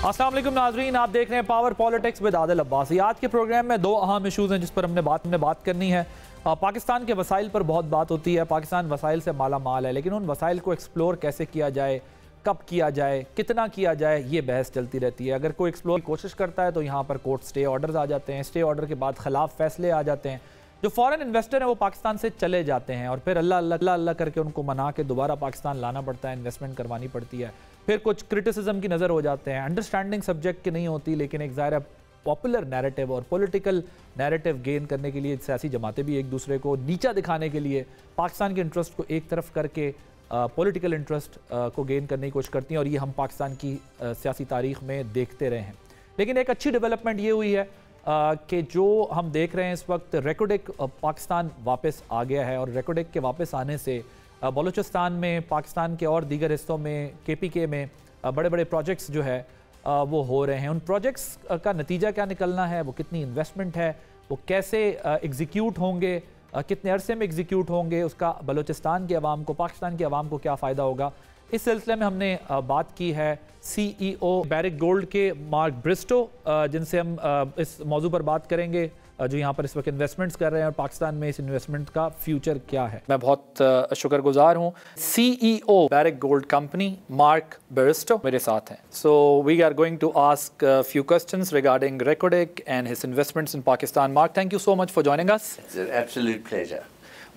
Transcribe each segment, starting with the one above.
अस्सलाम वालेकुम नाज़रीन, आप देख रहे हैं power politics with Adil Abbasi. आज के प्रोग्राम में दो अहम इशूज़ हैं जिस पर हमने बात करनी है। पाकिस्तान के वसाइल पर बहुत बात होती है। पाकिस्तान वसाइल से माला माल है, लेकिन उन वसाइल को एक्सप्लोर कैसे किया जाए, कब किया जाए, कितना किया जाए, ये बहस चलती रहती है। अगर कोई एक्सप्लोर की कोशिश करता है तो यहाँ पर कोर्ट स्टे ऑर्डर्स आ जाते हैं। स्टे ऑर्डर के बाद खिलाफ फैसले आ जाते हैं। जो फॉरेन इन्वेस्टर हैं वो पाकिस्तान से चले जाते हैं और फिर अल्लाह अल्लाह अल्लाह करके उनको मना के दोबारा पाकिस्तान लाना पड़ता है, इन्वेस्टमेंट करवानी पड़ती है। फिर कुछ क्रिटिसिज्म की नज़र हो जाते हैं, अंडरस्टैंडिंग सब्जेक्ट की नहीं होती, लेकिन एक ज़ाहिर पॉपुलर नैरेटिव और पॉलिटिकल नैरेटिव गेन करने के लिए सियासी जमातें भी एक दूसरे को नीचा दिखाने के लिए पाकिस्तान के इंटरेस्ट को एक तरफ करके पॉलिटिकल इंटरेस्ट को गेन करने की कोशिश करती हैं, और ये हम पाकिस्तान की सियासी तारीख में देखते रहे हैं। लेकिन एक अच्छी डेवलपमेंट ये हुई है कि जो हम देख रहे हैं इस वक्त, रेकोडेक पाकिस्तान वापस आ गया है, और रेकोडेक के वापस आने से बलूचिस्तान में, पाकिस्तान के और दीगर हिस्सों में, KPK में बड़े बड़े प्रोजेक्ट्स जो है वो हो रहे हैं। उन प्रोजेक्ट्स का नतीजा क्या निकलना है, वो कितनी इन्वेस्टमेंट है, वो कैसे एग्जीक्यूट होंगे, कितने अरसे में एग्जीक्यूट होंगे, उसका बलूचिस्तान के अवाम को, पाकिस्तान के अवाम को क्या फ़ायदा होगा, इस सिलसिले में हमने बात की है CEO बैरिक गोल्ड के मार्क ब्रिस्टो, जिनसे हम इस मौजू पर बात करेंगे, जो यहाँ पर इस वक्त इन्वेस्टमेंट्स कर रहे हैं और पाकिस्तान में इस इन्वेस्टमेंट का फ्यूचर क्या है। मैं बहुत शुक्रगुजार हूँ। CEO Barrick Gold company Mark Bristow मेरे साथ हैं। So we are going to ask few questions regarding Reko Diq and his investments in Pakistan. Mark, thank you so much for joining us. It's an absolute pleasure.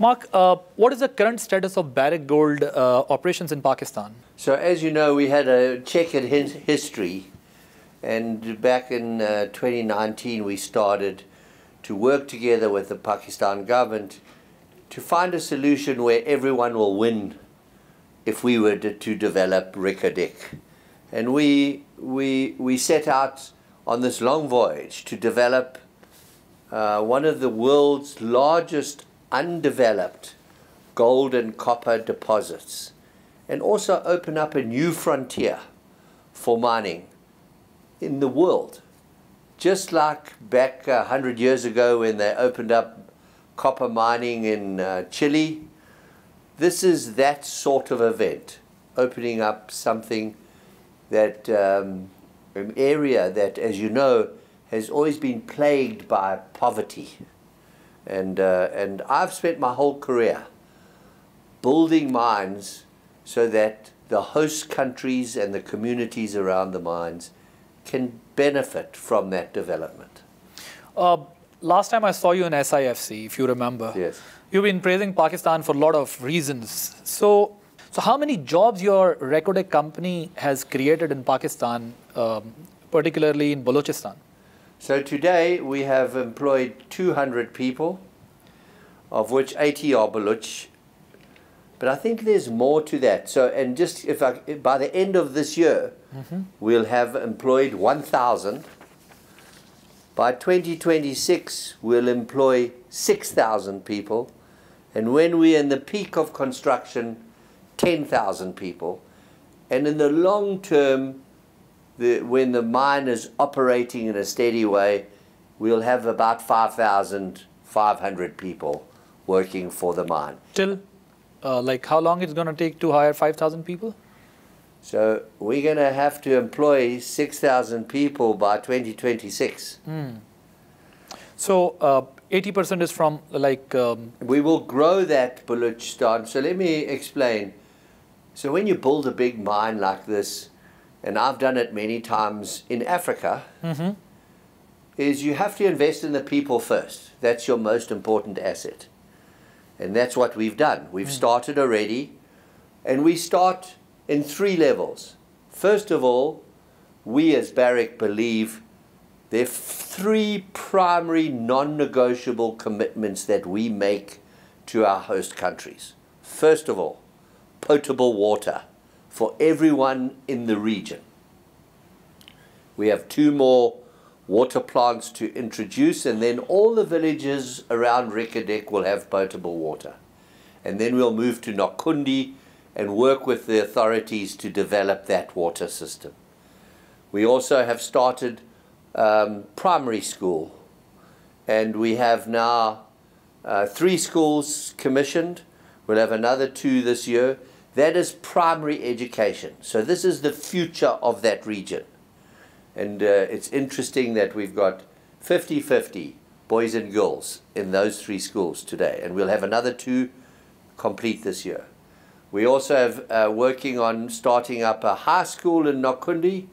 Mark, what is the current status of Barrick Gold operations in Pakistan? So, as you know, we had a checkered history, and back in 2019 we started to work together with the Pakistan government to find a solution where everyone will win if we were to develop Reko Diq. And we set out on this long voyage to develop one of the world's largest undeveloped gold and copper deposits, and also open up a new frontier for mining in the world. Just like back 100 years ago when they opened up copper mining in Chile, this is that sort of event, opening up something that, an area that, as you know, has always been plagued by poverty. And I've spent my whole career building mines so that the host countries and the communities around the mines can benefit from that development. Last time I saw you in SIFC, if you remember. Yes. You've been praising Pakistan for a lot of reasons. So how many jobs your Rekodek company has created in Pakistan, particularly in Balochistan? So today we have employed 200 people, of which 80 are Baluch. But I think there's more to that. So, and just by the end of this year, we'll have employed 1,000. By 2026, we'll employ 6,000 people. And when we're in the peak of construction, 10,000 people. And in the long term, when the mine is operating in a steady way, we'll have about 5,500 people working for the mine. Till, like how long it's going to take to hire 5,000 people? So we're going to have to employ 6,000 people by 2026. So 80% is from like... We will grow that Balochistan. So let me explain. So when you build a big mine like this, and I've done it many times in Africa, is you have to invest in the people first. That's your most important asset. And that's what we've done. We've started already, and we start in 3 levels. First of all, we as Barrick believe there are 3 primary non-negotiable commitments that we make to our host countries. First of all, potable water for everyone in the region. We have 2 more water plants to introduce, and then all the villages around Reko Diq will have potable water. And then we'll move to Nokundi and work with the authorities to develop that water system. We also have started primary school, and we have now 3 schools commissioned. We'll have another 2 this year. That is primary education. So this is the future of that region. And it's interesting that we've got 50-50 boys and girls in those 3 schools today. And we'll have another 2 complete this year. We also have working on starting up a high school in Nakundi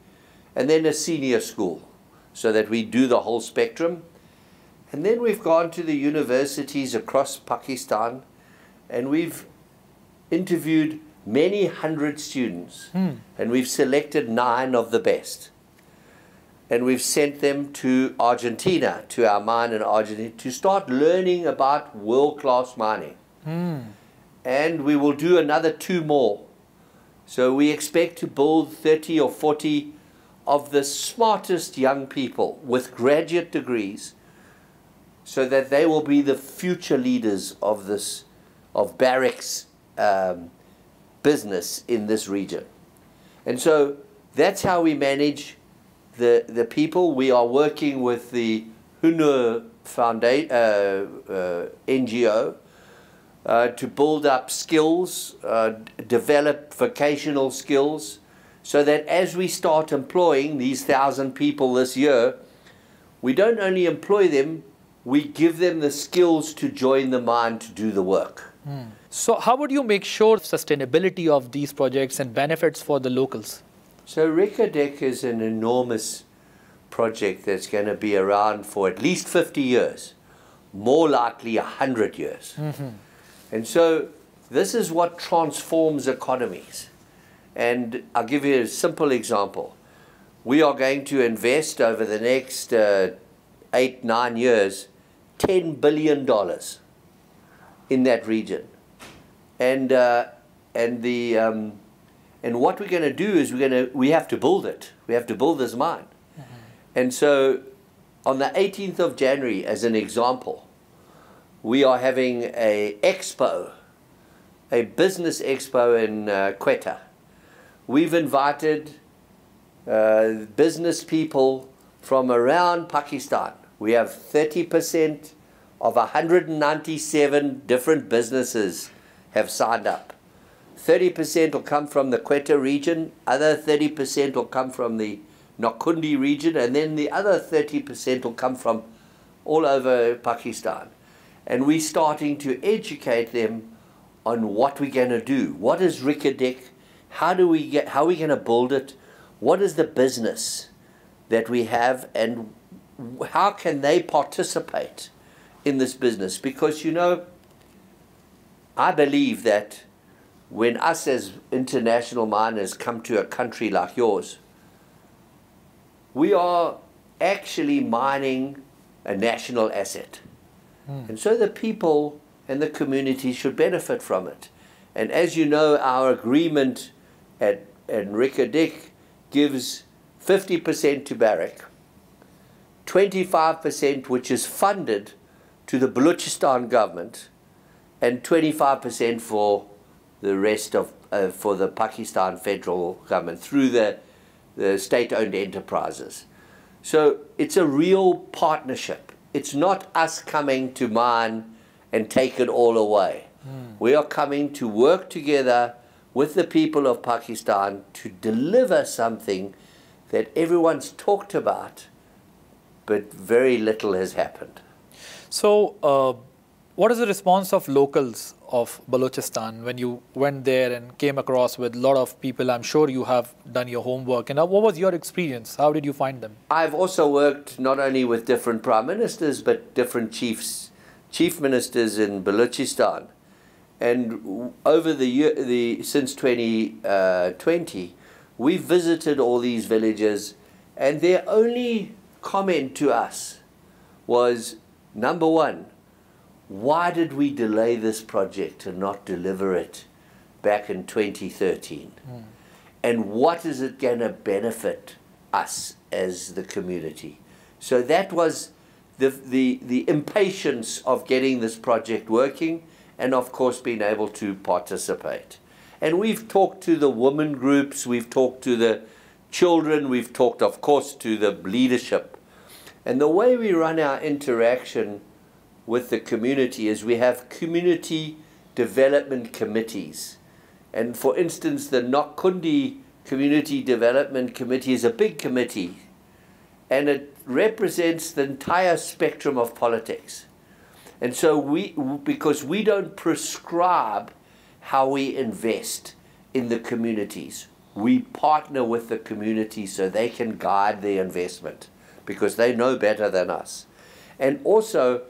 and then a senior school so that we do the whole spectrum. And then we've gone to the universities across Pakistan and we've interviewed many hundred students and we've selected 9 of the best. And we've sent them to Argentina, to our mine in Argentina, to start learning about world-class mining. And we will do another 2 more. So we expect to build 30 or 40 of the smartest young people with graduate degrees so that they will be the future leaders of this, of Barrick's business in this region. And so that's how we manage the people. We are working with the Hunur NGO to build up skills, develop vocational skills, so that as we start employing these 1,000 people this year, we don't only employ them, we give them the skills to join the mine to do the work. So how would you make sure sustainability of these projects and benefits for the locals? So Reko Diq is an enormous project that's going to be around for at least 50 years, more likely 100 years. And so this is what transforms economies. And I'll give you a simple example. We are going to invest over the next 8-9 years $10 billion in that region. And what we're going to do is we have to build it. We have to build this mine. And so on the 18th of January, as an example, we are having a expo, a business expo in Quetta. We've invited business people from around Pakistan. We have 30% of 197 different businesses have signed up. 30% will come from the Quetta region, other 30% will come from the Nakundi region, and then the other 30% will come from all over Pakistan. And we're starting to educate them on what we're going to do. What is Reko Diq? How are we going to build it? What is the business that we have, and how can they participate in this business? Because, you know, I believe that when us as international miners come to a country like yours, we are actually mining a national asset. And so the people and the community should benefit from it. And as you know, our agreement at Reko Diq gives 50% to Barrick, 25% which is funded to the Balochistan government, and 25% for the rest of for the Pakistan federal government through the state-owned enterprises. So it's a real partnership. It's not us coming to mine and take it all away. We are coming to work together with the people of Pakistan to deliver something that everyone's talked about, but very little has happened. So what is the response of locals of Balochistan when you went there and came across with a lot of people? I'm sure you have done your homework. And what was your experience? How did you find them? I've also worked not only with different prime ministers, but different chief ministers in Balochistan. And over the year, since 2020, we visited all these villages, and their only comment to us was, number one, why did we delay this project and not deliver it back in 2013? And what is it going to benefit us as the community? So that was the impatience of getting this project working, and of course being able to participate. And we've talked to the women groups, we've talked to the children, we've talked of course to the leadership. And the way we run our interaction with the community is we have community development committees. And for instance, the Nakundi Community Development Committee is a big committee and it represents the entire spectrum of politics. And so because we don't prescribe how we invest in the communities, we partner with the community so they can guide the investment because they know better than us. And also,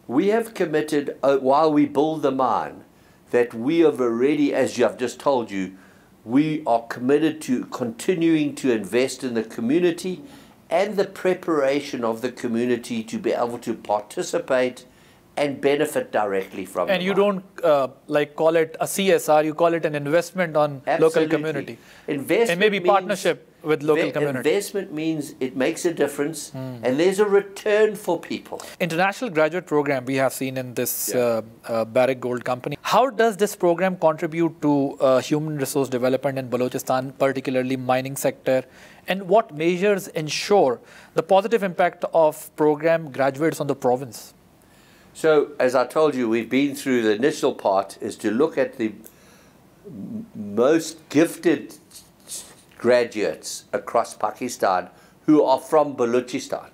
we have committed, while we build the mine, that we have already, as I've just told you, we are committed to continuing to invest in the community and the preparation of the community to be able to participate and benefit directly from it. And you don't call it a CSR, you call it an investment on local community. Investment and maybe partnership with local community. Investment means it makes a difference and there's a return for people. International graduate program we have seen in this Barrick Gold Company. How does this program contribute to human resource development in Balochistan, particularly mining sector? And what measures ensure the positive impact of program graduates on the province? So, as I told you, we've been through the initial part is to look at the most gifted graduates across Pakistan who are from Balochistan.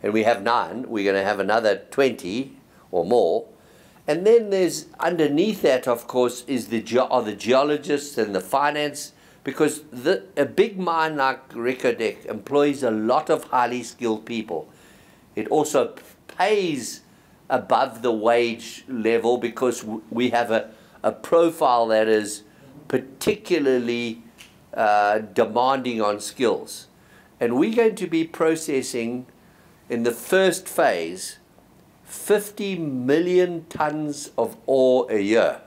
And we have 9. We're going to have another 20 or more. And then there's, underneath that, of course, is the geologists and the finance, because a big mine like Reko Diq employs a lot of highly skilled people. It also pays above the wage level because we have a profile that is particularly demanding on skills. And we're going to be processing in the first phase 50 million tons of ore a year.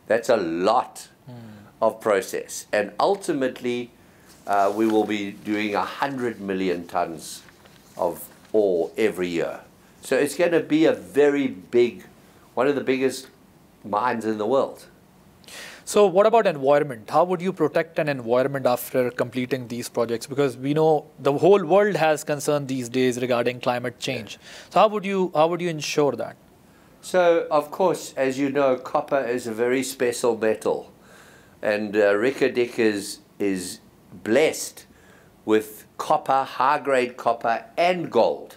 That's a lot of process. And ultimately, we will be doing 100 million tons of ore every year. So it's going to be a very big, one of the biggest mines in the world. So what about environment? How would you protect an environment after completing these projects? Because we know the whole world has concern these days regarding climate change. So how would you ensure that? So of course, as you know, copper is a very special metal, and Reko Diq is blessed with copper, high-grade copper, and gold.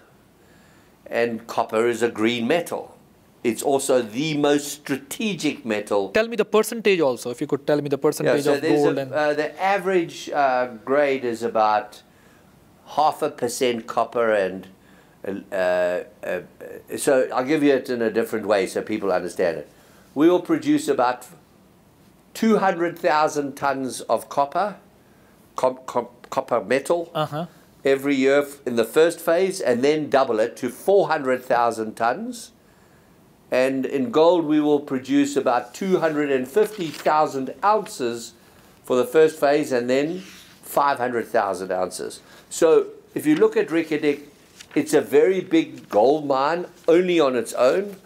And copper is a green metal. It's also the most strategic metal. Tell me the percentage also, if you could tell me the percentage of gold. The average grade is about 0.5% copper, and so I'll give you it in a different way so people understand it. We will produce about 200,000 tons of copper, copper metal, every year in the first phase, and then double it to 400,000 tons. And in gold, we will produce about 250,000 ounces for the first phase, and then 500,000 ounces. So if you look at Reko Diq, it's a very big gold mine only on its own,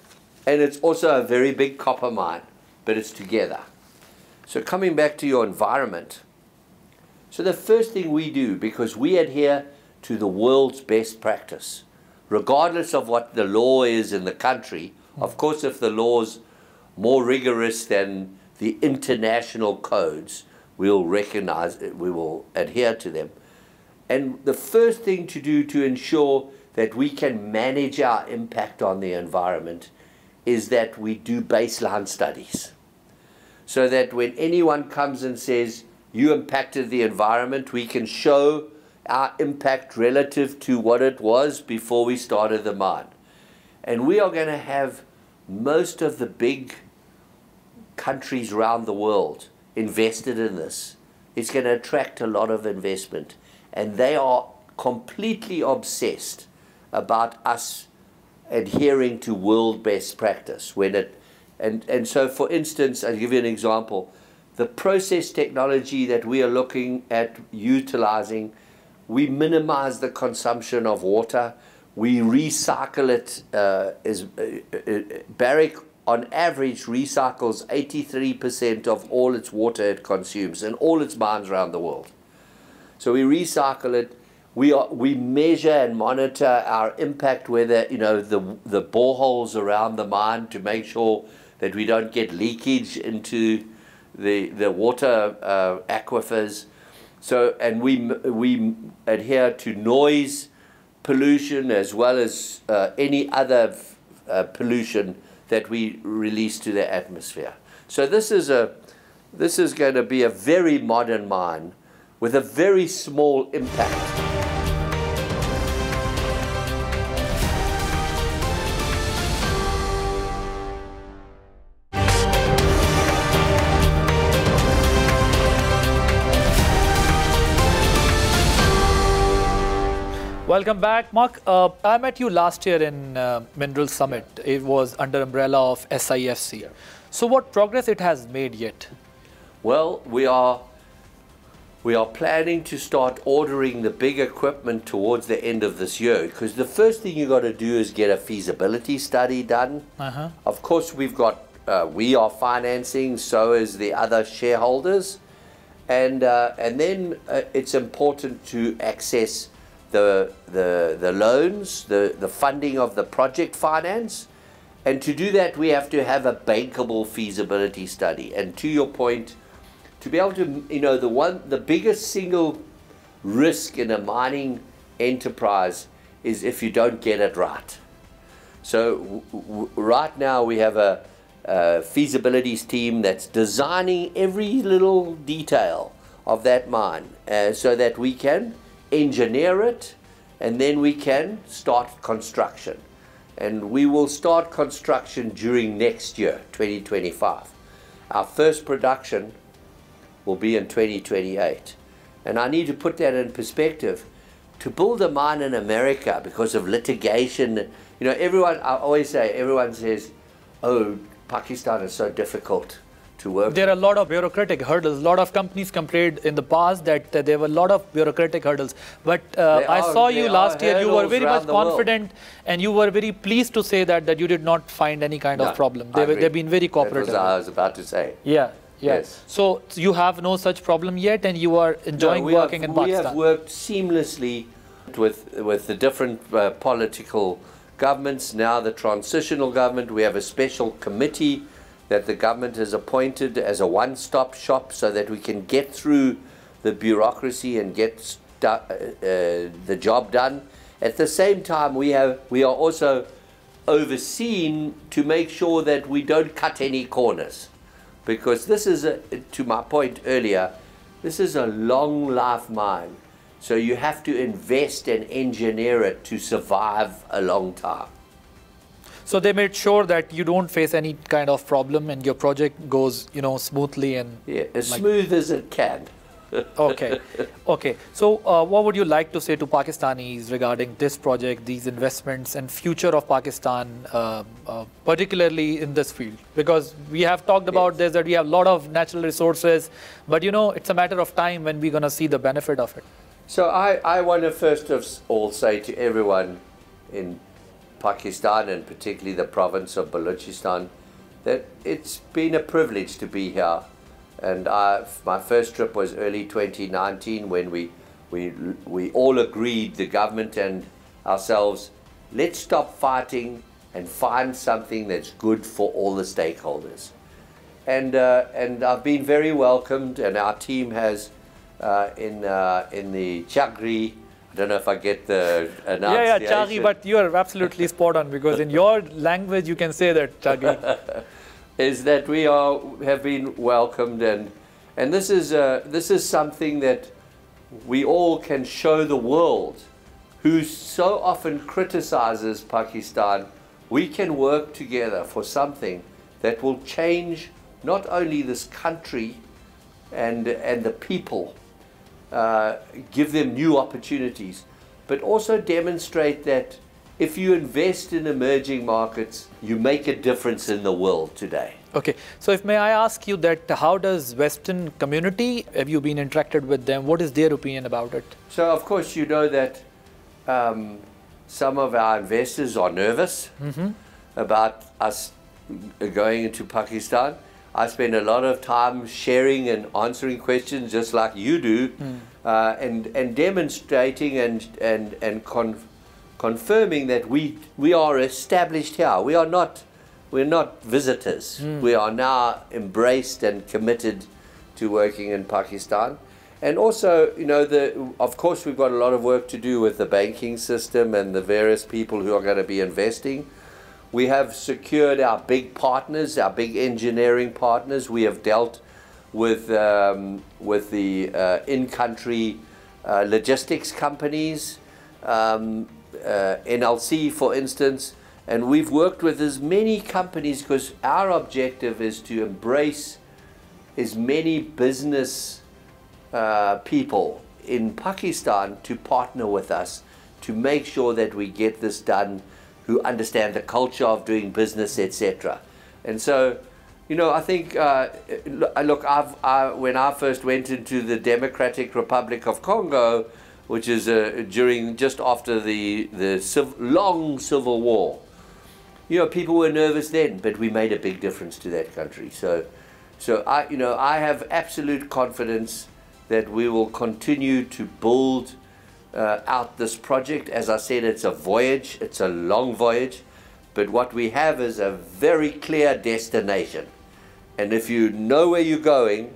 and it's also a very big copper mine, but it's together. So coming back to your environment, so the first thing we do, because we adhere to the world's best practice, regardless of what the law is in the country. Of course, if the law's more rigorous than the international codes, we'll recognize it, we will adhere to them. And the first thing to do to ensure that we can manage our impact on the environment is that we do baseline studies. So that when anyone comes and says, you impacted the environment, we can show our impact relative to what it was before we started the mine. And we are going to have most of the big countries around the world invested in this. It's going to attract a lot of investment. And they are completely obsessed about us adhering to world best practice. And so, for instance, I'll give you an example. The process technology that we are looking at utilizing, we minimize the consumption of water. We recycle it. Barrick, on average, recycles 83% of all its water it consumes in all its mines around the world. So we recycle it. We measure and monitor our impact, whether the boreholes around the mine, to make sure that we don't get leakage into the water aquifers. So, and we adhere to noise pollution as well as any other pollution that we release to the atmosphere. So this is going to be a very modern mine with a very small impact. Welcome back, Mark. I met you last year in Mineral Summit. It was under umbrella of SIFC. Yeah. So what progress it has made yet? Well, we are planning to start ordering the big equipment towards the end of this year, because the first thing you got to do is get a feasibility study done. Of course, we are financing, so is the other shareholders, and then it's important to access the loans, the funding of the project finance. And to do that, we have to have a bankable feasibility study. And to your point, to be able to, the biggest single risk in a mining enterprise is if you don't get it right. So right now we have a feasibilities team that's designing every little detail of that mine so that we can engineer it, and then we can start construction. And we will start construction during next year, 2025. Our first production will be in 2028. And I need to put that in perspective. To build a mine in America because of litigation, everyone says, oh, Pakistan is so difficult to work. There are a lot of bureaucratic hurdles. A lot of companies complained in the past that there were a lot of bureaucratic hurdles. But I saw you last year, you were very much confident and you were very pleased to say that you did not find any kind of problem. They've been very cooperative. That was what I was about to say. Yeah. Yes. So you have no such problem yet and you are enjoying working in Pakistan? We have worked seamlessly with the different political governments. Now the transitional government, we have a special committee that the government has appointed as a one-stop shop so that we can get through the bureaucracy and get the job done. At the same time, we are also overseen to make sure that we don't cut any corners. Because this is, to my point earlier, this is a long life mine. So you have to invest and engineer it to survive a long time. So they made sure that you don't face any kind of problem and your project goes, smoothly and as smooth as it can. Okay. So what would you like to say to Pakistanis regarding this project, these investments and future of Pakistan, particularly in this field? Because we have talked about this, that we have a lot of natural resources, but it's a matter of time when we're going to see the benefit of it. So I want to first of all say to everyone in Pakistan, and particularly the province of Balochistan, that it's been a privilege to be here. And my first trip was early 2019 when we all agreed, the government and ourselves, let's stop fighting and find something that's good for all the stakeholders. And I've been very welcomed, and our team has in the Chagri. I don't know if I get the enunciation. Yeah, Chagri, but you are absolutely spot on, because in your language you can say that, Chagri. Is that we have been welcomed, and this is something that we all can show the world, who so often criticizes Pakistan. We can work together for something that will change not only this country and the people, give them new opportunities, but also demonstrate that if you invest in emerging markets, you make a difference in the world today. Okay, so if may I ask you that, how does Western community, have you been interacted with them? What is their opinion about it? So of course you know that some of our investors are nervous about us going into Pakistan. I spend a lot of time sharing and answering questions just like you do, and demonstrating and confirming that we are established here. We're not visitors. We are now embraced and committed to working in Pakistan. And also, you know, of course, we've got a lot of work to do with the banking system and the various people who are going to be investing. We have secured our big partners, our big engineering partners. We have dealt with the in-country logistics companies, NLC, for instance. And we've worked with as many companies because our objective is to embrace as many business people in Pakistan to partner with us to make sure that we get this done, who understand the culture of doing business, etc. And so, you know, I think, look, when I first went into the Democratic Republic of Congo, which is just after the long civil war, you know, people were nervous then, but we made a big difference to that country. So I have absolute confidence that we will continue to build out this project. As I said, it's a voyage, it's a long voyage, but what we have is a very clear destination. And if you know where you're going,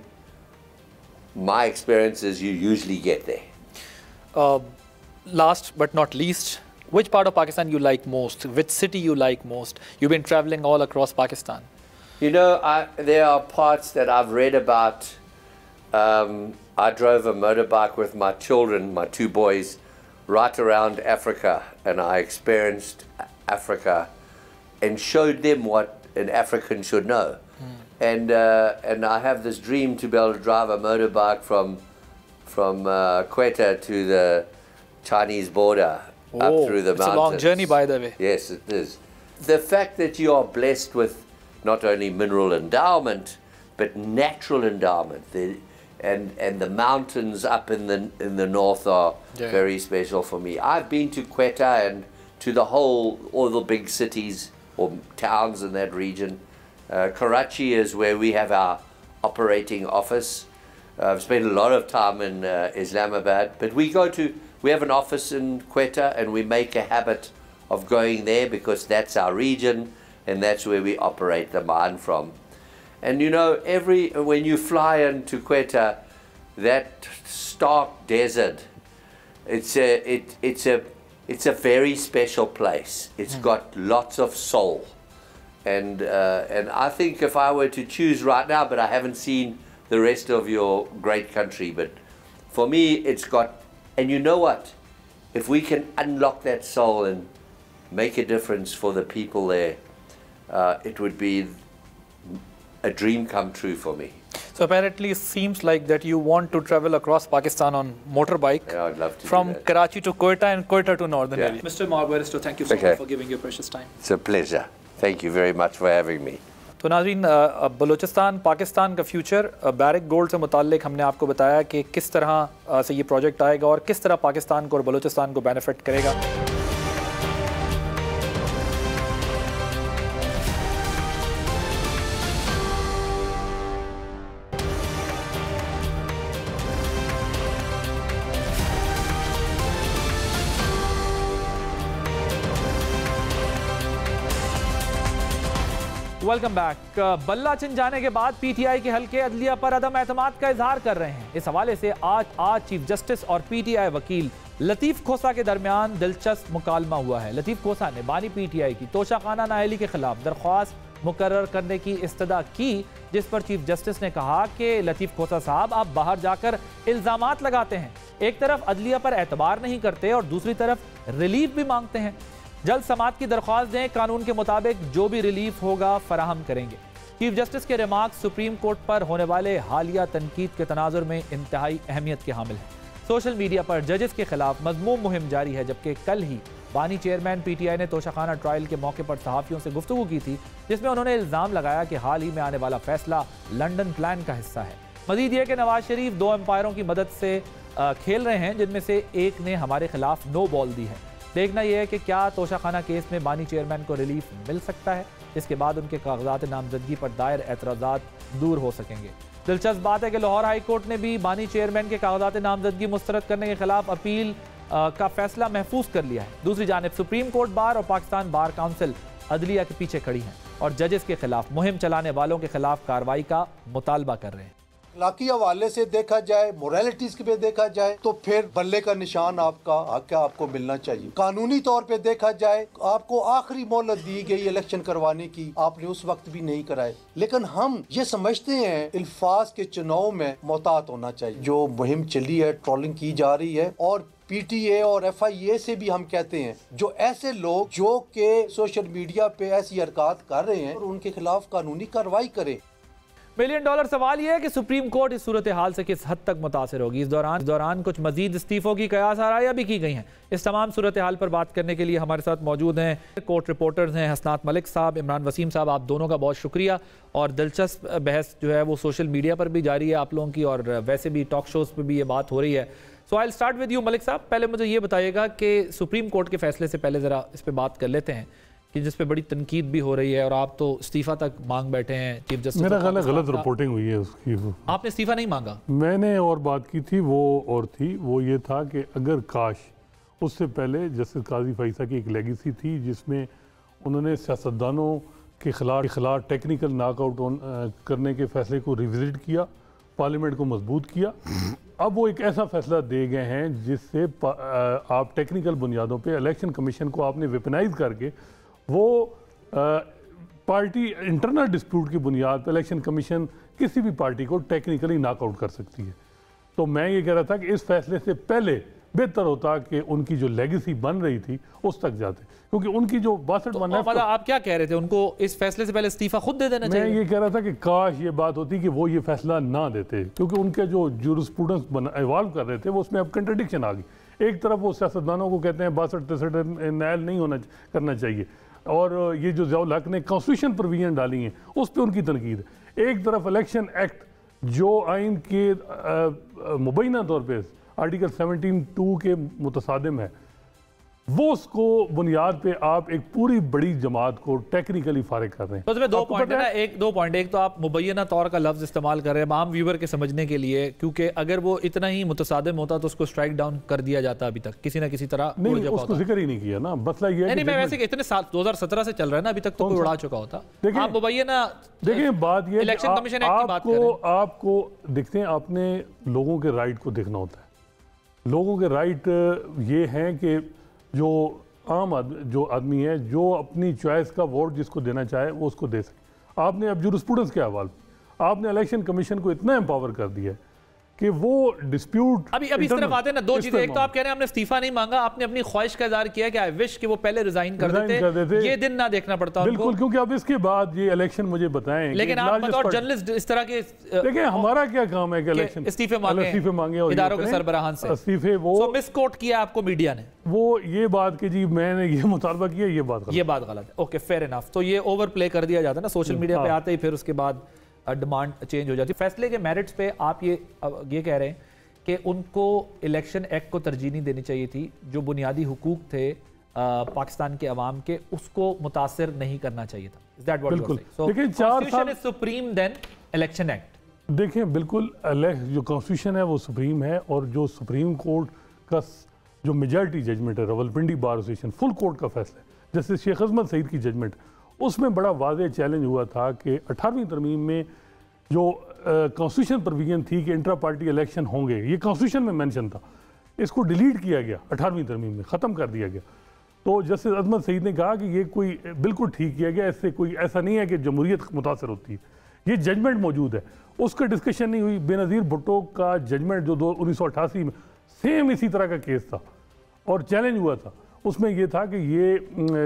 my experience is you usually get there. Last but not least, which part of Pakistan you like most? Which city you like most? You've been traveling all across Pakistan. You know, there are parts that I've read about. I drove a motorbike with my children, my two boys, right around Africa, and I experienced Africa and showed them what an African should know. And I have this dream to be able to drive a motorbike from Quetta to the Chinese border, up through the mountains. It's a long journey, by the way. Yes, it is. The fact that you are blessed with not only mineral endowment, but natural endowment, and the mountains up in the north are very special for me. I've been to Quetta and to all the big cities or towns in that region. Karachi is where we have our operating office. I've spent a lot of time in Islamabad, but we have an office in Quetta, and we make a habit of going there because that's our region and that's where we operate the mine from. And you know, when you fly into Quetta, that stark desert, it's a very special place. It's got lots of soul, and I think if I were to choose right now, but I haven't seen the rest of your great country, but for me, it's got. And you know what? If we can unlock that soul and make a difference for the people there, it would be a dream come true for me. So apparently it seems like that you want to travel across Pakistan on motorbike. Yeah, I'd love to from Karachi to Quetta and Quetta to Northern area. Mr. Margueristo, thank you so much for giving your precious time. It's a pleasure. Thank you very much for having me. तो नाज़रीन, बलूचिस्तान पाकिस्तान का future baric gold से मुताल्लिक हमने आपको बताया कि किस तरह से ये प्रोजेक्ट आएगा और किस तरह पाकिस्तान को और बलूचिस्तान को बेनिफिट करेगा। Welcome back. बल्ला छिन जाने के बाद पीटीआई के हल्के अदलिया पर अदम एतमाद का इजहार कर रहे हैं। इस हवाले से आज चीफ जस्टिस और पीटीआई वकील लतीफ़ खोसा के दरमियान दिलचस्प मुकालमा हुआ है। लतीफ़ खोसा ने बानी पीटीआई की तोशाखाना नाअहली के खिलाफ दरख्वास्त मुकर्रर करने की इस्तदा की, जिस पर चीफ जस्टिस ने कहा कि लतीफ़ खोसा साहब, आप बाहर जाकर इल्ज़ामात लगाते हैं, एक तरफ अदलिया पर एतबार नहीं करते और दूसरी तरफ रिलीफ भी मांगते हैं। जल्द समाअत की दरख्वास्त दें, कानून के मुताबिक जो भी रिलीफ होगा फराहम करेंगे। चीफ जस्टिस के रिमार्क्स सुप्रीम कोर्ट पर होने वाले हालिया तनकीद के तनाजुर में इंतहाई अहमियत के हामिल हैं। सोशल मीडिया पर जजेस के खिलाफ मजमूम मुहिम जारी है, जबकि कल ही बानी चेयरमैन पीटीआई ने तोशाखाना ट्रायल के मौके पर सहाफ़ियों से गुफ्तगू की थी, जिसमें उन्होंने इल्ज़ाम लगाया कि हाल ही में आने वाला फैसला लंदन प्लान का हिस्सा है। मजीद यह कि नवाज शरीफ दो एम्पायरों की मदद से खेल रहे हैं, जिनमें से एक ने हमारे खिलाफ नो बॉल दी है। देखना यह है कि क्या तोशाखाना केस में बानी चेयरमैन को रिलीफ मिल सकता है, जिसके बाद उनके कागजात नामजदगी पर दायर एतराज़ात दूर हो सकेंगे। दिलचस्प बात है कि लाहौर हाई कोर्ट ने भी बानी चेयरमैन के कागजात नामजदगी मुस्तरद करने के खिलाफ अपील का फैसला महफूज कर लिया है। दूसरी जानिब सुप्रीम कोर्ट बार और पाकिस्तान बार काउंसिल अदलिया के पीछे खड़ी हैं और जजेस के खिलाफ मुहिम चलाने वालों के खिलाफ कार्रवाई का मुतालबा कर रहे हैं। इलाकी हवाले से देखा जाए, मोरालिटीज पे देखा जाए तो फिर बल्ले का निशान आपका हक आपको मिलना चाहिए। कानूनी तौर पे देखा जाए, आपको आखिरी मोहलत दी गई इलेक्शन करवाने की, आपने उस वक्त भी नहीं कराए। लेकिन हम ये समझते हैं अल्फाज के चुनाव में मोहतात होना चाहिए। जो मुहिम चली है, ट्रोलिंग की जा रही है, और PTA और FIA से भी हम कहते हैं जो ऐसे लोग जो के सोशल मीडिया पे ऐसी हरकत कर रहे हैं और उनके खिलाफ कानूनी कार्रवाई करें। $1 मिलियन सवाल यह है कि सुप्रीम कोर्ट इस सूरत हाल से किस हद तक मुतासिर होगी। इस दौरान कुछ मजीद इस्तीफों की कयास आराया भी की गई हैं। इस तमाम सूरत हाल पर बात करने के लिए हमारे साथ मौजूद हैं कोर्ट रिपोर्टर्स हैं हसनात मलिक साहब, इमरान वसीम साहब। आप दोनों का बहुत शुक्रिया। और दिलचस्प बहस जो है वो सोशल मीडिया पर भी जारी है आप लोगों की, और वैसे भी टॉक शोज़ पर भी ये बात हो रही है। So I will start with you Malik sahab. पहले मुझे ये बताइएगा कि सुप्रीम कोर्ट के फैसले से पहले ज़रा इस पर बात कर लेते हैं कि जिस पे बड़ी तनकीद भी हो रही है, और आप तो इस्तीफा तक मांग बैठे हैं चीफ जस्टिस। मेरा ख्याल है गलत रिपोर्टिंग हुई है उसकी। आपने इस्तीफा नहीं मांगा? मैंने और बात की थी, वो और थी। वो ये था कि अगर काश उससे पहले जस्टिस काजी फैसा की एक लेगेसी थी जिसमें उन्होंने सियासतदानों के खिलाफ टेक्निकल नॉकआउट करने के फैसले को रिविजिट किया, पार्लियामेंट को मजबूत किया। अब वो एक ऐसा फैसला दे गए हैं जिससे आप टेक्निकल बुनियादों पे इलेक्शन कमीशन को आपने वेपनाइज करके वो पार्टी इंटरनल डिस्प्यूट की बुनियाद पर इलेक्शन कमीशन किसी भी पार्टी को टेक्निकली नॉकआउट कर सकती है। तो मैं ये कह रहा था कि इस फैसले से पहले बेहतर होता कि उनकी जो लेगेसी बन रही थी उस तक जाते, क्योंकि उनकी जो 62 बनना है। आप क्या कह रहे थे, उनको इस फैसले से पहले इस्तीफा खुद दे देना चाहिए? मैं ये कह रहा था कि काश ये बात होती कि वो ये फैसला ना देते, क्योंकि उनके जो जूरिस्प्रूडेंस इवॉल्व कर रहे थे वो उसमें अब कंट्रडिक्शन आ गई। एक तरफ वो सियासतदानों को कहते हैं 62-63 नायल नहीं करना चाहिए, और ये जो ज़ियाउल हक ने कॉन्स्टिट्यूशन प्रोविजन डाली हैं उस पर उनकी तनकीद है। एक तरफ इलेक्शन एक्ट जो आइन के मुबैना तौर पर आर्टिकल 17(2) के मुतसादिम है, वो उसको बुनियाद पे आप एक पूरी बड़ी जमात को टेक्निकली फारिग कर रहे हैं। तो इसमें दो पॉइंट है ना, दो पॉइंट। एक तो आप मुबैना तौर का लफ्ज इस्तेमाल कर रहे हैं आम व्यूवर के समझने के लिए, क्योंकि अगर वो इतना ही मुतसादिम होता तो उसको स्ट्राइक डाउन कर दिया जाता अभी तक किसी ना किसी तरह। नहीं, उसको जिक्र ही नहीं किया ना, मसला ये है। नहीं, मैं वैसे इतने साल 2017 से चल रहा है ना, अभी तक तो कोई उड़ा चुका होता। आप मुबैना देखिए, बात ये इलेक्शन कमीशन एक्ट की बात कर रहे हैं। आपको देखते हैं, आपने लोगों के राइट को देखना होता है। लोगों के राइट ये हैं कि जो आम आदमी है जो अपनी चॉइस का वोट जिसको देना चाहे वो उसको दे सके। आपने अब जूरिस्प्रूडेंस के हवाले आपने इलेक्शन कमीशन को इतना एम्पावर कर दिया है कि वो डिस्प्यूट अभी इस तरफ आते हैं ना। दो चीजें, एक तो आप कह रहे हैं हमने इस्तीफा नहीं मांगा, आपने अपनी ख्वाहिश का इज़हार किया कि आई विश कि वो पहले रिजाइन कर देते, ये दिन ना देखना पड़ता। बिल्कुल, क्योंकि अब इसके बाद ये इलेक्शन मुझे बताएं। लेकिन आप बतौर जर्नलिस्ट इस तरह के देखिए, हमारा क्या काम है कि इलेक्शन इस्तीफे मांगे और इदारों के सरबराहान से इस्तीफे वो मिसकोट किया आपको मीडिया ने, वो ये बात कि जी मैंने ये मुतालबा किया, ये बात गलत है। Okay, fair enough. तो ये ओवर प्ले कर दिया जाता है ना सोशल मीडिया पे आते ही, फिर उसके बाद डिमांड चेंज हो जाती है। फैसले के मेरिट्स पे आप ये कह रहे हैं कि उनको इलेक्शन एक्ट को तरजीह नहीं देनी चाहिए थी, जो बुनियादी हुकूक थे पाकिस्तान के अवाम के, उसको मुतासिर नहीं करना चाहिए था। Is that what बिल्कुल। you're saying? So, लेकिन 4 साल सुप्रीम देन इलेक्शन एक्ट। देखें, बिल्कुल जो कॉन्स्टिट्यूशन है वो सुप्रीम है, और जो सुप्रीम कोर्ट का जो मेजॉरिटी जजमेंट है, Rawalpindi bar association full court का फैसला है, जैसे शेख अजमत सईद की जजमेंट, उसमें बड़ा वाज़ेह चैलेंज हुआ था कि 18वीं तरमीम में जो कॉन्स्टिट्यूशन प्रोविजन थी कि इंट्रा पार्टी इलेक्शन होंगे, ये कॉन्स्टिट्यूशन में मेंशन था, इसको डिलीट किया गया 18वीं तरमीम में, ख़त्म कर दिया गया। तो जस्टिस अजमत सईद ने कहा कि ये कोई बिल्कुल ठीक किया गया, इससे कोई ऐसा नहीं है कि जमहूरियत मुतासर होती है, ये जजमेंट मौजूद है। उसका डिस्कशन नहीं हुई। बेनज़ीर भुट्टो का जजमेंट जो 1988 में सेम इसी तरह का केस था और चैलेंज हुआ था, उसमें यह था कि ये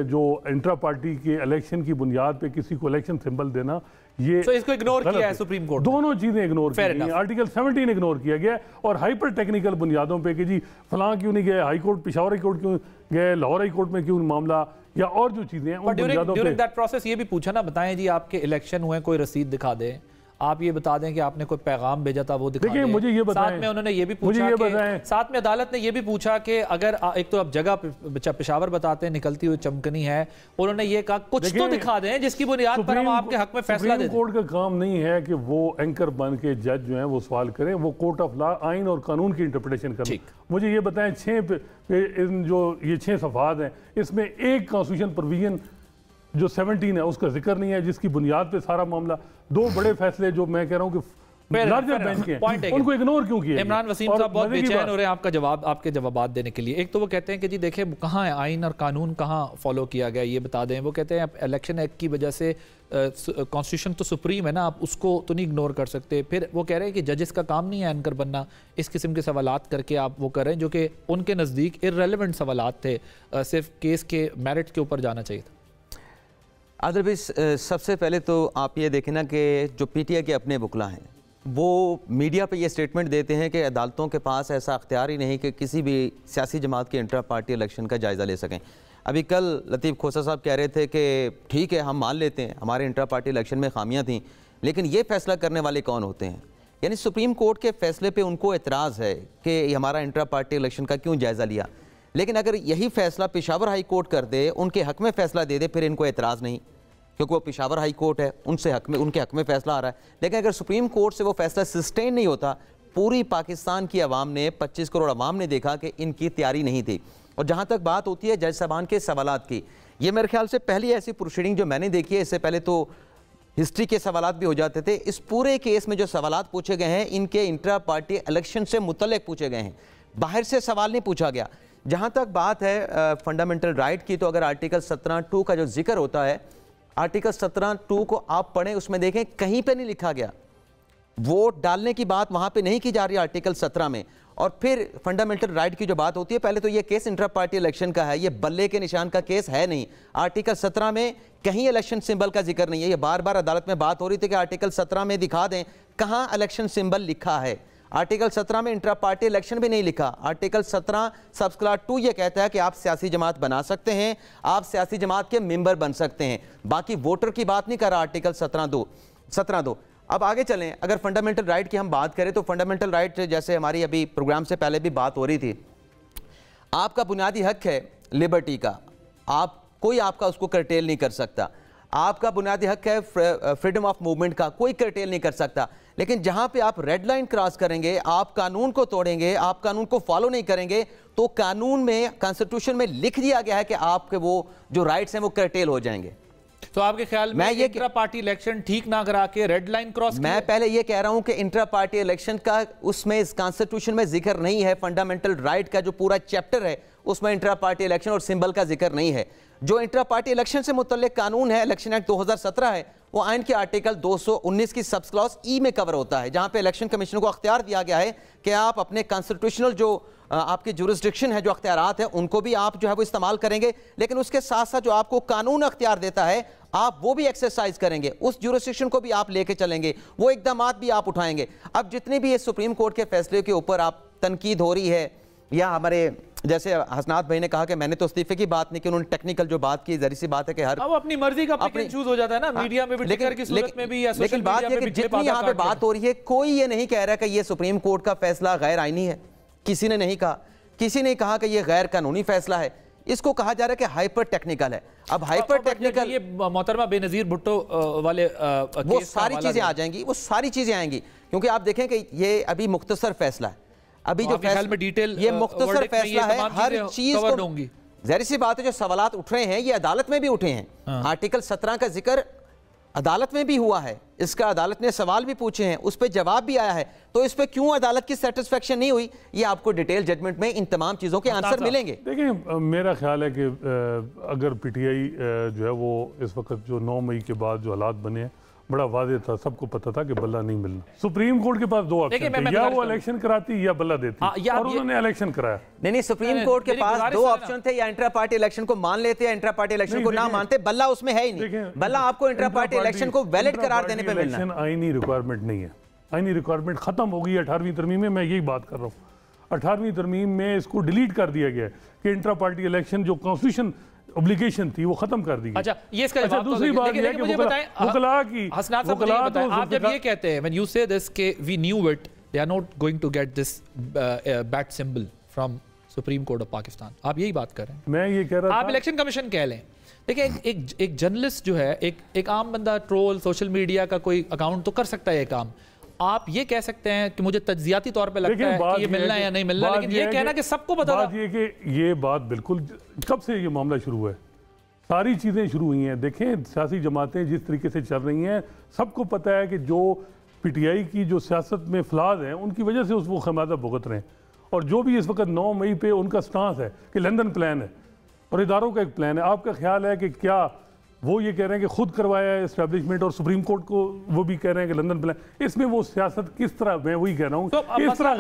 जो इंट्रा पार्टी के इलेक्शन की बुनियाद पे किसी को इलेक्शन सिंबल देना, ये इसको इग्नोर किया है सुप्रीम कोर्ट। दोनों चीजें इग्नोर की गई। आर्टिकल 17 इग्नोर किया गया और हाइपर टेक्निकल बुनियादों पे कि जी फलां क्यों नहीं गए, high court Peshawar high court क्यों गए, लाहौर हाई कोर्ट में क्यों मामला, या और जो चीजें हैं उन बुनियादों पे। ड्यूरिंग दैट प्रोसेस ये भी पूछा ना, बताएं जी आपके इलेक्शन हुए, कोई रसीद दिखा दे, आप ये बता दें कि आपने कोई पैगाम भेजा था वो दिखा दें। मुझे ये बताएं। साथ में उन्होंने ये भी पूछा कि साथ में अदालत ने ये भी पूछा कि अगर एक तो अब जगह पेशावर बताते हैं निकलती हुई चमकनी है, उन्होंने ये कहा कुछ तो दिखा दें जिसकी बुनियाद पर हम आपके हक में फैसला दें। कोर्ट का काम नहीं है कि वो एंकर बन के जज जो है वो सवाल करें, वो कोर्ट ऑफ लॉ आइन और कानून की इंटरप्रिटेशन करें। मुझे ये बताएं, 6 सफ़ात हैं, इसमें एक कॉन्स्टिट्यूशन प्रोविजन जो 17 है उसका जिक्र नहीं है, जिसकी बुनियाद पे सारा मामला, 2 बड़े फैसले जो मैं कह रहा हूँ कि लार्जर बेंच के हैं, उनको इग्नोर क्यों किया? इमरान वसीम साहब बहुत बेचैन हो रहे हैं आपके जवाब देने के लिए। एक तो वो कहते हैं कि जी देखिए कहाँ है आइन और कानून, कहाँ फॉलो किया गया ये बता दें। वो कहते हैं इलेक्शन एक्ट की वजह से कॉन्स्टिट्यूशन तो सुप्रीम है ना, आप उसको तो नहीं इग्नोर कर सकते। फिर वो कह रहे हैं कि जजेस का काम नहीं है एंकर बनना, इस किस्म के सवालात करके आप वो कर रहे हैं जो कि उनके नज़दीक इर्रेलेवेंट सवालात थे, सिर्फ केस के मेरिट के ऊपर जाना चाहिए था। आदिल भाई, सबसे पहले तो आप ये देखें ना कि जो पीटीआई के अपने वकला हैं वो मीडिया पे ये स्टेटमेंट देते हैं कि अदालतों के पास ऐसा अख्तियार ही नहीं कि किसी भी सियासी जमात के इंट्रा पार्टी इलेक्शन का जायज़ा ले सकें। अभी कल लतीफ़ खोसा साहब कह रहे थे कि ठीक है हम मान लेते हैं हमारे इंट्रा पार्टी इलेक्शन में खामियां थीं, लेकिन ये फैसला करने वाले कौन होते हैं? यानी सुप्रीम कोर्ट के फैसले पे उनको एतराज़ है कि हमारा इंट्रा पार्टी इलेक्शन का क्यों जायज़ा लिया, लेकिन अगर यही फैसला पेशावर हाई कोर्ट कर दे, उनके हक़ में फ़ैसला दे दे, फिर इनको एतराज़ नहीं, क्योंकि वो पेशावर हाई कोर्ट है, उनके हक़ में फ़ैसला आ रहा है। लेकिन अगर सुप्रीम कोर्ट से वो फैसला सस्टेन नहीं होता, पूरी पाकिस्तान की आवाम ने, 25 करोड़ आवाम ने देखा कि इनकी तैयारी नहीं थी। और जहाँ तक बात होती है जज साहबान के सवालात की, ये मेरे ख्याल से पहली ऐसी प्रोसीडिंग जो मैंने देखी है। इससे पहले तो हिस्ट्री के सवालात भी हो जाते थे। इस पूरे केस में जो सवालात पूछे गए हैं इनके इंट्रा पार्टी इलेक्शन से मुतल्लिक पूछे गए हैं, बाहर से सवाल नहीं पूछा गया। जहाँ तक बात है फंडामेंटल राइट की, तो अगर आर्टिकल 17(2) का जो जिक्र होता है, आर्टिकल 17(2) को आप पढ़ें, उसमें देखें कहीं पे नहीं लिखा गया, वोट डालने की बात वहां पे नहीं की जा रही आर्टिकल 17 में। और फिर फंडामेंटल राइट की जो बात होती है, पहले तो ये केस इंट्रा पार्टी इलेक्शन का है, ये बल्ले के निशान का केस है नहीं। आर्टिकल 17 में कहीं इलेक्शन सिंबल का जिक्र नहीं है। ये बार बार अदालत में बात हो रही थी कि आर्टिकल 17 में दिखा दें कहाँ इलेक्शन सिंबल लिखा है। आर्टिकल 17 में इंट्रा पार्टी इलेक्शन भी नहीं लिखा। आर्टिकल 17 सबक्लास 2 ये कहता है कि आप सियासी जमात बना सकते हैं, आप सियासी जमात के मेंबर बन सकते हैं, बाकी वोटर की बात नहीं कर रहा आर्टिकल 17(2). अब आगे चलें, अगर फंडामेंटल राइट की हम बात करें तो फंडामेंटल राइट, जैसे हमारी अभी प्रोग्राम से पहले भी बात हो रही थी, आपका बुनियादी हक है लिबर्टी का, कोई आपका उसको कर्टेल नहीं कर सकता। आपका बुनियादी हक है फ्रीडम ऑफ मूवमेंट का, कोई कर्टेल नहीं कर सकता। लेकिन जहां पे आप रेड लाइन क्रॉस करेंगे, आप कानून को तोड़ेंगे, आप कानून को फॉलो नहीं करेंगे, तो कानून में, कॉन्स्टिट्यूशन में लिख दिया गया है कि आपके वो जो राइट्स हैं वो कर्टेल हो जाएंगे। तो आपके ख्याल में ये इंट्रा पार्टी इलेक्शन ठीक ना करा के रेड लाइन क्रॉस? मैं पहले ये कह रहा हूं कि इंट्रा पार्टी इलेक्शन का उसमें इस कॉन्स्टिट्यूशन में जिक्र नहीं है। फंडामेंटल राइट का जो पूरा चैप्टर है उसमें इंट्रा पार्टी इलेक्शन और सिंबल का जिक्र नहीं है। जो इंट्रा पार्टी इलेक्शन से मुतल्लिक कानून है, इलेक्शन एक्ट 2017 है, वो आइन के आर्टिकल 219 की सब क्लॉज ई में कवर होता है, जहां पे इलेक्शन कमीशन को अख्तियार दिया गया है कि आप अपने कॉन्स्टिट्यूशनल जो आपकी जुरिस्डिक्शन है, जो अख्तियारात है, उनको भी आप जो है वो इस्तेमाल करेंगे, लेकिन उसके साथ साथ जो आपको कानून अख्तियार देता है आप वो भी एक्सरसाइज करेंगे, उस जुरिस्डिक्शन को भी आप लेके चलेंगे, वो इकदाम भी आप उठाएंगे। अब जितनी भी ये सुप्रीम कोर्ट के फैसले के ऊपर आप तनकीद हो रही है, या हमारे जैसे हसनात भाई ने कहा कि मैंने तो इस्तीफे की बात नहीं की, उन्होंने टेक्निकल जो बात की, जरी सी बात है कि हर अब अपनी मर्जी का पिक एंड चूज हो जाता है ना, मीडिया में भी, टिकर की सूरत में भी, या लेकिन बात यह कि जितनी यहाँ पे बात हो रही है, कोई ये नहीं कह रहा कि ये सुप्रीम कोर्ट का फैसला गैर आईनी है। किसी ने नहीं कहा, किसी ने कहा कि ये गैर कानूनी फैसला है। इसको कहा जा रहा है कि हाइपर टेक्निकल है। अब हाइपर टेक्निकल, ये मोहतरमा बेनजीर भुट्टो वाले वो सारी चीजें आ जाएंगी, वो सारी चीजें आएंगी, क्योंकि आप देखें कि ये अभी मुख्तसर फैसला है, अभी जो फैसला में डिटेल, ये मुख्तसर फैसला है, हर चीज को दूंगी। जाहिर सी बात है जो सवालात उठ रहे हैं ये अदालत में भी उठे हैं। आर्टिकल 17 का जिक्र अदालत में भी हुआ है, इसका अदालत ने सवाल भी पूछे हैं, उस पर जवाब भी आया है। तो इस पर क्यों अदालत की सेटिस्फेक्शन नहीं हुई, ये आपको डिटेल जजमेंट में इन तमाम चीज़ों के आंसर मिलेंगे। देखिए, मेरा ख्याल है कि अगर पीटीआई जो है वो इस वक्त जो 9 मई के बाद जो हालात बने हैं, बड़ा वाज़ेह था, सबको पता था कि बल्ला नहीं मिलना। सुप्रीम कोर्ट के पास दो ऑप्शन थे, या वो इलेक्शन कराती या बल्ला देती, और उन्होंने इलेक्शन कराया। नहीं, सुप्रीम कोर्ट के पास दो ऑप्शन थे, या इंट्रा पार्टी इलेक्शन को मान लेते या इंट्रा पार्टी इलेक्शन को ना मानते। बल्ला उसमें है ही नहीं, बल्ला आपको इंट्रा पार्टी इलेक्शन को वैलिड करार देने पे मिलना है। आईनी रिक्वायरमेंट नहीं है, आईनी रिक्वायरमेंट खत्म हो गई 18वीं तरमीम में। मैं यही बात कर रहा हूँ, 18वीं तरमीम में इसको डिलीट कर दिया गया कि इंट्रा पार्टी इलेक्शन जो कॉन्स्टिट्यूशन ऑब्लिगेशन थी वो खत्म कर दी गई। अच्छा, ये इसका जवाब दूसरी बात ये है कि वकला की, हसनात साहब मुझे बताएं, आप जब ये कहते हैं, when you say this के we knew it, they are not going to get this bad symbol from Supreme Court of Pakistan, आप यही बात कर रहे हैं। मैं ये कह रहा था, आप इलेक्शन कमीशन कह लें। देखिए, एक जर्नलिस्ट जो है, एक आम बंदा ट्रोल, सोशल मीडिया का कोई अकाउंट तो कर सकता है ये काम। आप ये कह सकते हैं कि मुझे तज्जियाती तौर पे लगता है कि ये मिलना है या नहीं मिलना, लेकिन ये कहना कि सबको पता था। बात ये कि ये बात बिल्कुल, कब से ये मामला शुरू हुआ है, सारी चीज़ें शुरू हुई हैं। देखें, सियासी जमातें जिस तरीके से चल रही हैं, सबको पता है कि जो PTI की जो सियासत में फ्लाज हैं उनकी वजह से वो खमियाजा भुगत रहे हैं। और जो भी इस वक्त 9 मई पे उनका स्टांस है कि लंदन प्लान है और इदारों का एक प्लान है, आपका ख्याल है कि क्या वो ये कह रहे हैं कि खुद करवाया है इस्टेब्लिशमेंट और सुप्रीम कोर्ट को वो भी कह रहे हैं कि लंदन प्लान, इसमें वो सियासत किस तरह, मैं वही कह रहा हूँ, इस तरह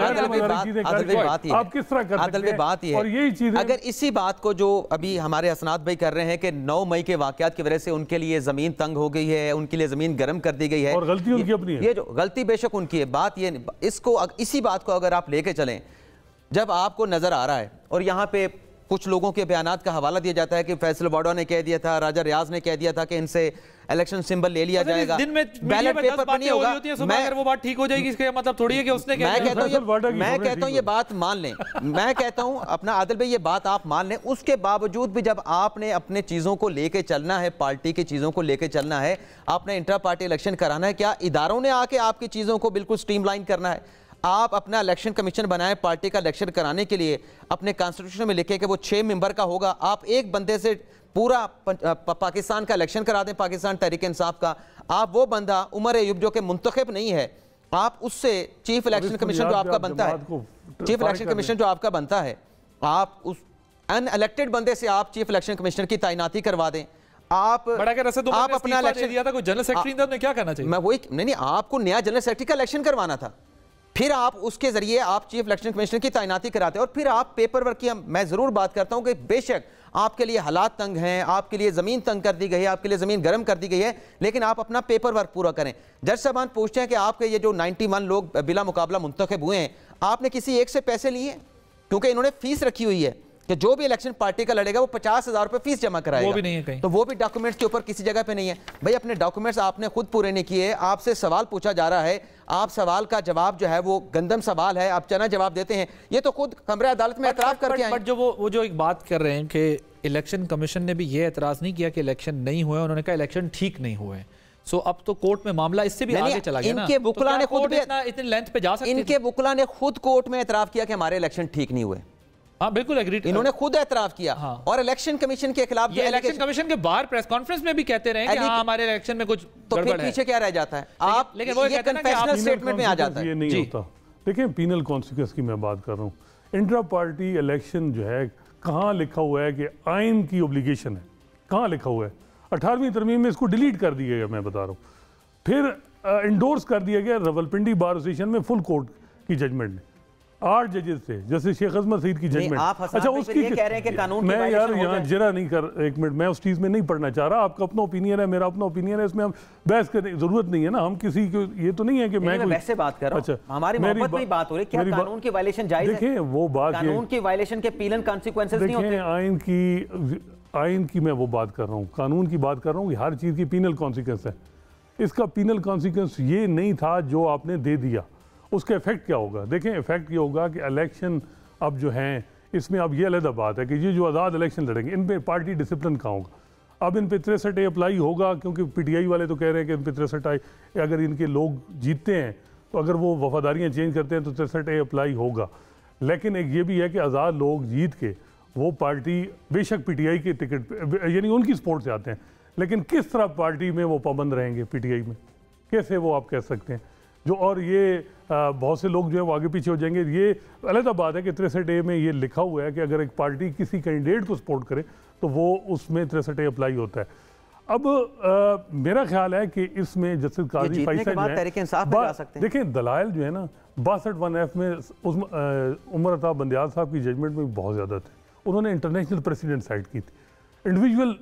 आप किस तरह कर सकते हैं? बात और यही चीज अगर इसी बात को जो अभी हमारे हसनात भाई कर रहे हैं कि 9 मई के वाकयात की वजह से उनके लिए जमीन तंग हो गई है, उनके लिए जमीन गर्म कर दी गई है, और गलती उनकी अपनी है, ये जो गलती बेशक उनकी है, बात ये इसको इसी बात को अगर आप लेके चलें, जब आपको नजर आ रहा है और यहाँ पे कुछ लोगों के बयानात का हवाला दिया जाता है कि फैसल वाडा ने कह दिया था, राजा रियाज ने कह दिया था कि इनसे इलेक्शन सिंबल ले लिया जाएगा, दिन में बैलेट पेपर पर नहीं होगा, अगर वो बात ठीक हो जाएगी इसका मतलब थोड़ी है कि उसने मैं कहता हूं ये बात मान लें, मैं कहता हूं अपना आदिल भाई ये बात आप मान लें, उसके बावजूद भी जब आपने अपने चीजों को लेके चलना है, पार्टी की चीजों को लेके चलना है, आपने इंट्रा पार्टी इलेक्शन कराना है, क्या इदारों ने आके आपकी चीजों को बिल्कुल स्ट्रीमलाइन करना है? आप अपना इलेक्शन कमीशन बनाए पार्टी का इलेक्शन कराने के लिए, अपने कॉन्स्टिट्यूशन में लिखे कि वो 6 मेंबर का होगा, आप एक बंदे से पूरा पाकिस्तान का इलेक्शन करा दें, पाकिस्तान तहरीक इंसाफ का, आप वो बंदा उमर अयूब जो कि मुंतखब नहीं है, आप उससे चीफ इलेक्शन कमीशन जो आपका बनता है, चीफ इलेक्शन कमीशन जो आपका बनता है, आप उस अनइलेक्टेड बंदे से आप चीफ इलेक्शन कमिश्नर की तैनाती करवा दें। आप अपना इलेक्शन दिया था, कोई जनरल सेक्रेटरी क्या करना चाहिए? मैं वही नहीं, आपको नया जनरल सेक्रेटरी का इलेक्शन करवाना था, फिर आप उसके जरिए आप चीफ इलेक्शन कमिश्नर की तैनाती कराते और फिर आप पेपर वर्क की, मैं जरूर बात करता हूं कि बेशक आपके लिए हालात तंग हैं, आपके लिए जमीन तंग कर दी गई है, आपके लिए जमीन गर्म कर दी गई है, लेकिन आप अपना पेपर वर्क पूरा करें। जज साहबान पूछते हैं कि आपके ये जो 91 लोग बिला मुकाबला मुंतखब हुए हैं, आपने किसी एक से पैसे लिए? क्योंकि इन्होंने फीस रखी हुई है कि जो भी इलेक्शन पार्टी का लड़ेगा वो 50,000 रुपए फीस जमा कराएगा, वो भी नहीं है कहीं, तो वो भी डॉक्यूमेंट्स के ऊपर किसी जगह पे नहीं है। भाई अपने डॉक्यूमेंट्स आपने खुद पूरे नहीं किए, आपसे सवाल पूछा जा रहा है, आप सवाल का जवाब जो है वो गंदम सवाल है, आप चना जवाब देते हैं, ये तो खुद कमरे अदालत में एतराफ करके आए। बट जो वो जो एक बात कर रहे हैं कि इलेक्शन कमीशन ने भी ये एतराज नहीं किया कि इलेक्शन नहीं हुए, उन्होंने कहा इलेक्शन ठीक नहीं हुए। सो अब तो कोर्ट में मामला इससे भी आगे चला गया ना, इनके वुकला ने खुद इतने लेंथ पे जा सकते, इनके वुकला ने खुद कोर्ट में एतराफ किया कि हमारे इलेक्शन ठीक नहीं हुए। हाँ बिल्कुल एग्री, इन्होंने खुद एतराफ किया। हाँ। और इलेक्शन कमीशन के खिलाफ ये इलेक्शन कमीशन के बाहर प्रेस कॉन्फ्रेंस में भी कहते रहे कि हाँ हमारे इलेक्शन में कुछ तो फिर पीछे क्या रह जाता है? आप लेकिन वो ये कन्फेशनल स्टेटमेंट में आ जाता है, ये नहीं होता। देखिए पीनल कॉन्सिक्वेंस की मैं बात कर रहा हूँ, इंट्रा पार्टी इलेक्शन जो है कहाँ लिखा हुआ है कि आइन की ऑब्लिगेशन है, कहाँ लिखा हुआ है? 18वीं तरमीम में इसको डिलीट कर दिया गया, मैं बता रहा हूँ। फिर इंडोर्स कर दिया गया रावलपिंडी बार एसोसिएशन में फुल कोर्ट की जजमेंट ने, 8 जजेस थे, जैसे शेख अजमत सईद की जजमेंट। अच्छा उसकी कह रहे हैं कि कानून की मैं यार यहाँ जरा नहीं कर, एक मिनट, मैं उस चीज में नहीं पढ़ना चाह रहा, आपका अपना ओपिनियन है, मेरा अपना ओपिनियन है, इसमें हम बहस करने की जरूरत नहीं है ना, हम किसी को, ये तो नहीं है कि मैं वैसे बात कर रहा हूं, अच्छा हमारी मोहब्बत की बात हो रही, क्या कानून की वायलेशन जायज है? देखिए वो बात, कानून की वायलेशन के पीनल कॉन्सिक्वेंसेस नहीं होते। आइन की मैं वो बात कर रहा हूँ, कानून की बात कर रहा हूँ कि हर चीज की पीनल कॉन्सिक्वेंस है। इसका पीनल कॉन्सिक्वेंस ये नहीं था जो आपने दे दिया, उसका इफेक्ट क्या होगा? देखें इफेक्ट ये होगा कि इलेक्शन अब जो हैं इसमें अब ये अलग बात है कि ये जो आज़ाद इलेक्शन लड़ेंगे इन पे पार्टी डिसिप्लिन कहाँ होगा? अब इन पे 63A अप्लाई होगा, क्योंकि PTI वाले तो कह रहे हैं कि इन पे 63A, अगर इनके लोग जीतते हैं तो अगर वो वफादारियाँ चेंज करते हैं तो 63A अप्लाई होगा। लेकिन एक ये भी है कि आज़ाद लोग जीत के वो पार्टी बेशक PTI के टिकट यानी उनकी सपोर्ट से आते हैं, लेकिन किस तरह पार्टी में वो पाबंद रहेंगे PTI में, कैसे वो आप कह सकते हैं? जो और ये बहुत से लोग जो है वो आगे पीछे हो जाएंगे। ये अलग बात है कि 63A में ये लिखा हुआ है कि अगर एक पार्टी किसी कैंडिडेट को सपोर्ट करे तो वो उसमें 63A अप्लाई होता है। अब मेरा ख्याल है कि इसमें जस्टिस काजी फैसला देखें, दलाइल जो है ना 62(1)F में उस उमर अताब बंदियाल साहब की जजमेंट में बहुत ज़्यादा थे, उन्होंने इंटरनेशनल प्रेसिडेंट साइड की थी, इंडिविजुअल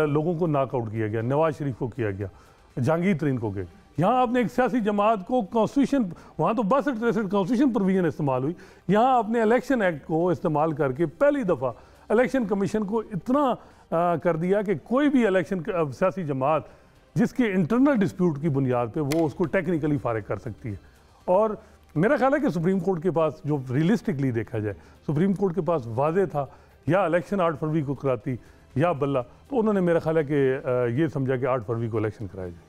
लोगों को नॉकआउट किया गया, नवाज शरीफ को किया गया, जहांगीर तरीन को किया। यहाँ आपने एक सियासी जमात को कॉन्स्टिट्यूशन, वहाँ तो 62-63 कॉन्स्टिट्यूशन प्रोविजन इस्तेमाल हुई, यहाँ आपने इलेक्शन एक्ट को इस्तेमाल करके पहली दफ़ा इलेक्शन कमीशन को इतना कर दिया कि कोई भी इलेक्शन सियासी जमात जिसके इंटरनल डिस्प्यूट की बुनियाद पे वो उसको टेक्निकली फारिग कर सकती है। और मेरा ख्याल है कि सुप्रीम कोर्ट के पास, जो रियलिस्टिकली देखा जाए, सुप्रीम कोर्ट के पास वाज़े था या इलेक्शन 8 फरवरी को कराती या बल्ला, तो उन्होंने मेरा ख्याल है कि ये समझा कि 8 फरवरी को इलेक्शन कराया जाए।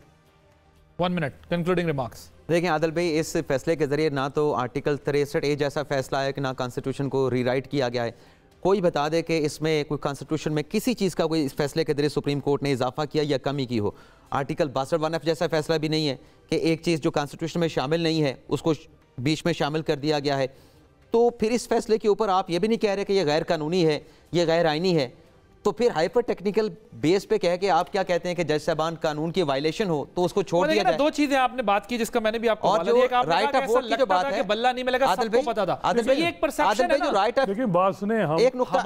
1 मिनट कंक्लूडिंग रिमार्क्स। देखें आदिल भाई, इस फैसले के जरिए ना तो आर्टिकल 63A जैसा फैसला है कि ना कॉन्स्टिट्यूशन को रीराइट किया गया है, कोई बता दे कि इसमें कोई कॉन्स्टिट्यूशन में किसी चीज़ का कोई इस फैसले के जरिए सुप्रीम कोर्ट ने इजाफा किया या कमी की हो। आर्टिकल 62(1)(f) जैसा फैसला भी नहीं है कि एक चीज़ जो कॉन्स्टिट्यूशन में शामिल नहीं है उसको बीच में शामिल कर दिया गया है। तो फिर इस फैसले के ऊपर आप ये भी नहीं कह रहे कि ये गैर कानूनी है, ये गैर आइनी है। तो फिर हाइपर टेक्निकल बेस पे कह के आप क्या कहते हैं कि जज साहबान कानून की वायलेशन हो तो उसको छोड़ दिया जाए। दो चीजें आपने बात की जिसका मैंने भी आपको और जो राइट ऑफ वोट की जो बात है, बल्ला नहीं मिलेगा, सबको पता था। ये एक परसेप्शन है ना। राइट ऑफ, लेकिन बात सुने, हम एक नुकता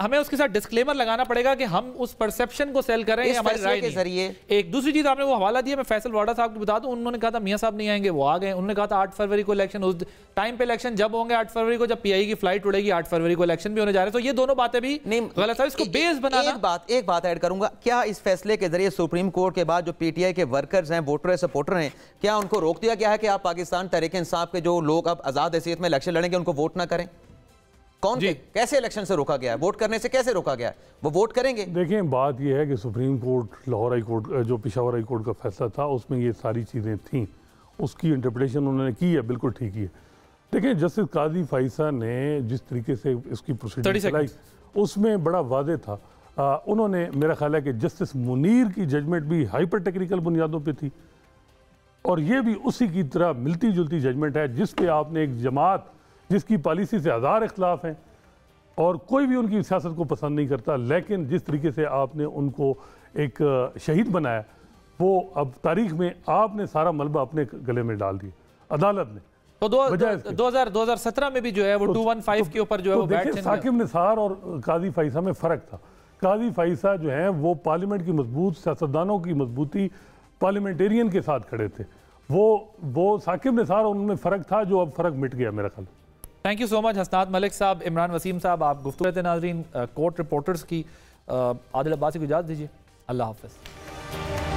हमें उसके साथ डिस्क्लेमर लगाना पड़ेगा कि हम उस परसेप्शन को सेल कर रहे हैं, हमारी राय के जरिए। एक दूसरी चीज आपने वो हवाला दिया, मैं फैसल वाडा साहब को बता दूं, उन्होंने कहा था मियां साहब नहीं आएंगे, वो आ गए। उन्होंने कहा था 8 फरवरी को इलेक्शन, उस टाइम पे इलेक्शन जब होंगे 8 फरवरी को, जब पीआई की फ्लाइट उड़ेगी 8 फरवरी को इलेक्शन भी होने जा रहे हैं। तो ये दोनों बातें भी गलत है, इसको बेस बनाना। एक बात ऐड करूंगा, क्या इस फैसले के जरिए सुप्रीम कोर्ट के बाद जो पीटीआई के वर्कर्स हैं, वोटर हैं, सपोर्टर हैं, क्या उनको रोक दिया गया है कि आप पाकिस्तान तहरीक इंसाफ के जो लोग अब आजाद हैसियत में इलेक्शन लड़ेंगे उनको वोट ना करें? कौन कैसे इलेक्शन से रोका गया है? वोट करने से कैसे रोका गया है? वो वोट करेंगे। देखिए, बात यह है कि supreme court, Lahore high court, जो पेशावर हाई कोर्ट का फैसला था उसमें ये सारी चीज़ें थीं, उसकी इंटरप्रिटेशन उन्होंने की है, बिल्कुल ठीक ही है। देखिए, जस्टिस काजी फाइसा ने जिस तरीके से इसकी प्रोसीडिंग चलाई उसमें बड़ा वादे था। उन्होंने, मेरा ख्याल है कि जस्टिस मुनीर की जजमेंट भी हाइपर टेक्निकल बुनियादों पे थी और ये भी उसी की तरह मिलती जुलती जजमेंट है, जिस पे आपने एक जमात जिसकी पॉलिसी से हज़ार इख्तलाफ हैं और कोई भी उनकी सियासत को पसंद नहीं करता, लेकिन जिस तरीके से आपने उनको एक शहीद बनाया, वो अब तारीख में आपने सारा मलबा अपने गले में डाल दिया अदालत ने। तो 2017 में भी जो है वो 215 के ऊपर जो है वो देखिए, साकिब निसार और काजी फाइसा में फ़र्क था। काजी फाइसा जो है वो पार्लियामेंट की मजबूत, सियासतदानों की मजबूती, पार्लियामेंटेरियन के साथ खड़े थे। वो साकिब निसार, उनमें फ़र्क था जो अब फ़र्क मिट गया मेरा ख्याल। थैंक यू सो मच हसनात मलिक साहब, इमरान वसीम साहब, आप गुफ्तगू थे नाज़रीन कोर्ट रिपोर्टर्स की। आदिल अब्बासी को इजाज़त दीजिए, अल्लाह हाफ़िज़।